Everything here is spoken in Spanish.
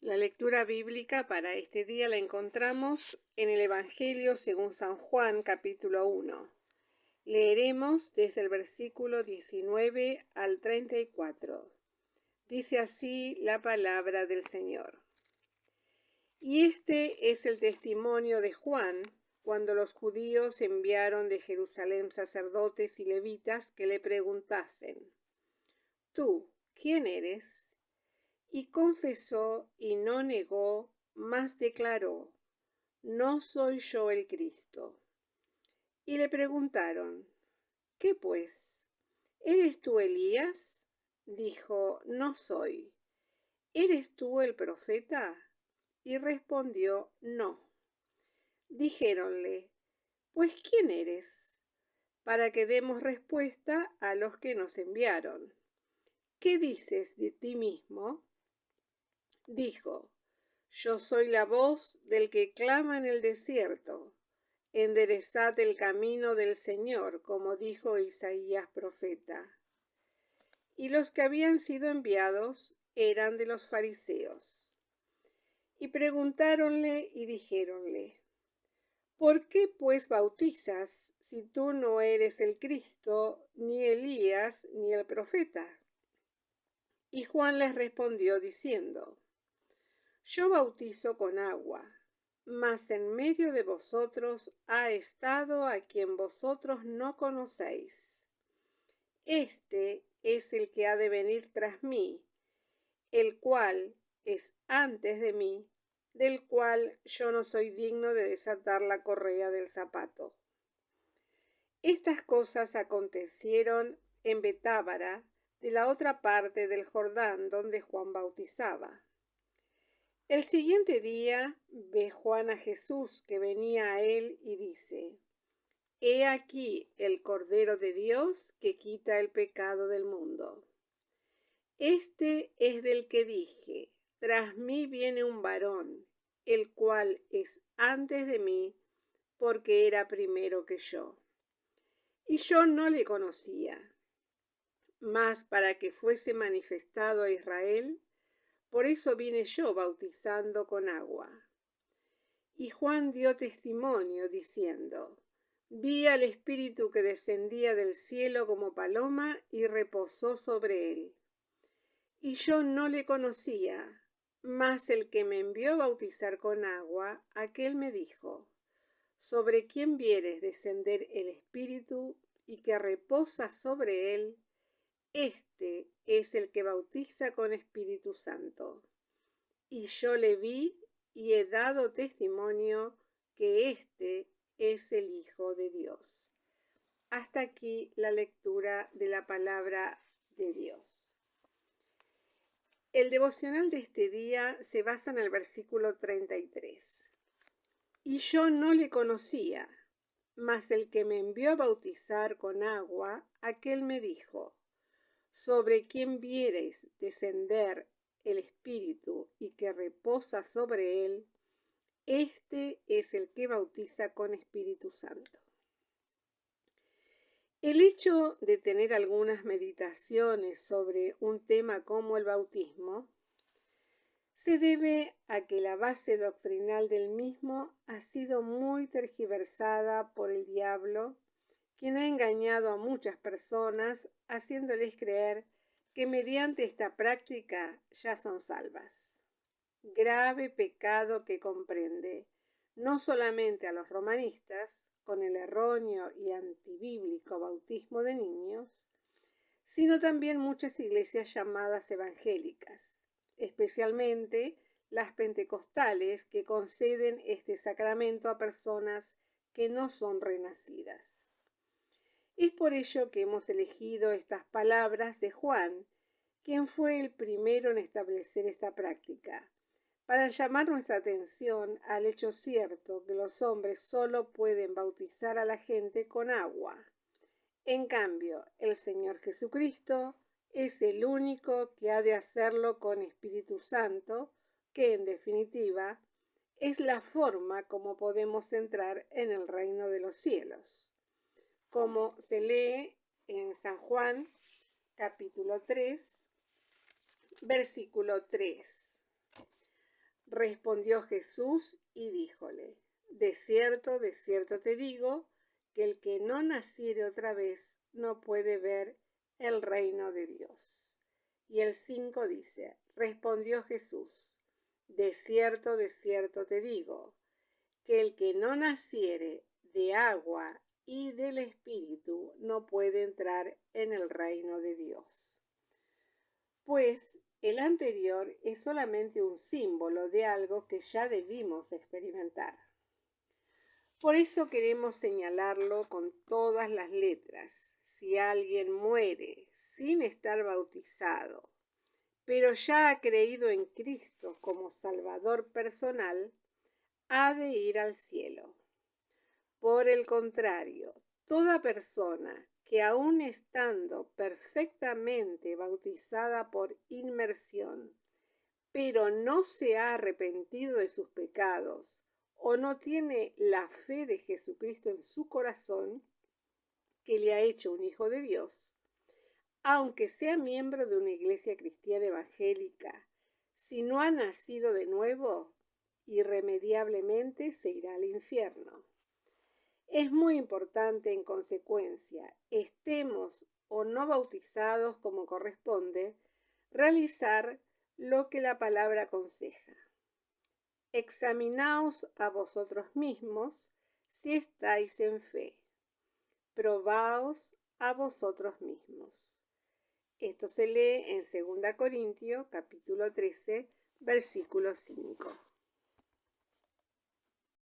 La lectura bíblica para este día la encontramos en el Evangelio según San Juan, capítulo 1. Leeremos desde el versículo 19 al 34. Dice así la palabra del Señor. Y este es el testimonio de Juan, cuando los judíos enviaron de Jerusalén sacerdotes y levitas que le preguntasen: ¿Tú quién eres? Y confesó y no negó, mas declaró: No soy yo el Cristo. Y le preguntaron: ¿Qué pues? ¿Eres tú Elías? Dijo: No soy. ¿Eres tú el profeta? Y respondió: No. Dijéronle: Pues ¿quién eres? Para que demos respuesta a los que nos enviaron. ¿Qué dices de ti mismo? Dijo: Yo soy la voz del que clama en el desierto: enderezad el camino del Señor, como dijo Isaías profeta. Y los que habían sido enviados eran de los fariseos. Y preguntáronle y dijéronle: ¿Por qué pues bautizas si tú no eres el Cristo, ni Elías, ni el profeta? Y Juan les respondió diciendo: Yo bautizo con agua, mas en medio de vosotros ha estado a quien vosotros no conocéis. Este es el que ha de venir tras mí, el cual es antes de mí, del cual yo no soy digno de desatar la correa del zapato. Estas cosas acontecieron en Betábara, de la otra parte del Jordán, donde Juan bautizaba. El siguiente día ve Juan a Jesús que venía a él y dice: He aquí el Cordero de Dios que quita el pecado del mundo. Este es del que dije: Tras mí viene un varón, el cual es antes de mí, porque era primero que yo. Y yo no le conocía, mas para que fuese manifestado a Israel, por eso vine yo bautizando con agua. Y Juan dio testimonio diciendo: Vi al Espíritu que descendía del cielo como paloma y reposó sobre él. Y yo no le conocía, mas el que me envió a bautizar con agua, aquel me dijo: Sobre quien vieres descender el Espíritu y que reposa sobre él, este es el que bautiza con Espíritu Santo. Y yo le vi y he dado testimonio que este es el Hijo de Dios. Hasta aquí la lectura de la palabra de Dios. El devocional de este día se basa en el versículo 33. Y yo no le conocía, mas el que me envió a bautizar con agua, aquel me dijo: Sobre quien viereis descender el Espíritu y que reposa sobre él, este es el que bautiza con Espíritu Santo. El hecho de tener algunas meditaciones sobre un tema como el bautismo se debe a que la base doctrinal del mismo ha sido muy tergiversada por el diablo, quien ha engañado a muchas personas haciéndoles creer que mediante esta práctica ya son salvas. Grave pecado que comprende no solamente a los romanistas con el erróneo y antibíblico bautismo de niños, sino también muchas iglesias llamadas evangélicas, especialmente las pentecostales, que conceden este sacramento a personas que no son renacidas. Es por ello que hemos elegido estas palabras de Juan, quien fue el primero en establecer esta práctica, para llamar nuestra atención al hecho cierto que los hombres solo pueden bautizar a la gente con agua. En cambio, el Señor Jesucristo es el único que ha de hacerlo con Espíritu Santo, que en definitiva es la forma como podemos entrar en el reino de los cielos, como se lee en San Juan capítulo 3, versículo 3. Respondió Jesús y díjole: de cierto te digo, que el que no naciere otra vez no puede ver el reino de Dios. Y el 5 dice: respondió Jesús: de cierto te digo, que el que no naciere de agua y del Espíritu no puede entrar en el reino de Dios. Pues el anterior es solamente un símbolo de algo que ya debimos experimentar. Por eso queremos señalarlo con todas las letras. Si alguien muere sin estar bautizado, pero ya ha creído en Cristo como Salvador personal, ha de ir al cielo. Por el contrario, toda persona que aun estando perfectamente bautizada por inmersión, pero no se ha arrepentido de sus pecados o no tiene la fe de Jesucristo en su corazón, que le ha hecho un hijo de Dios, aunque sea miembro de una iglesia cristiana evangélica, si no ha nacido de nuevo, irremediablemente se irá al infierno. Es muy importante, en consecuencia, estemos o no bautizados como corresponde, realizar lo que la palabra aconseja. Examinaos a vosotros mismos si estáis en fe. Probaos a vosotros mismos. Esto se lee en 2 Corintios, capítulo 13, versículo 5.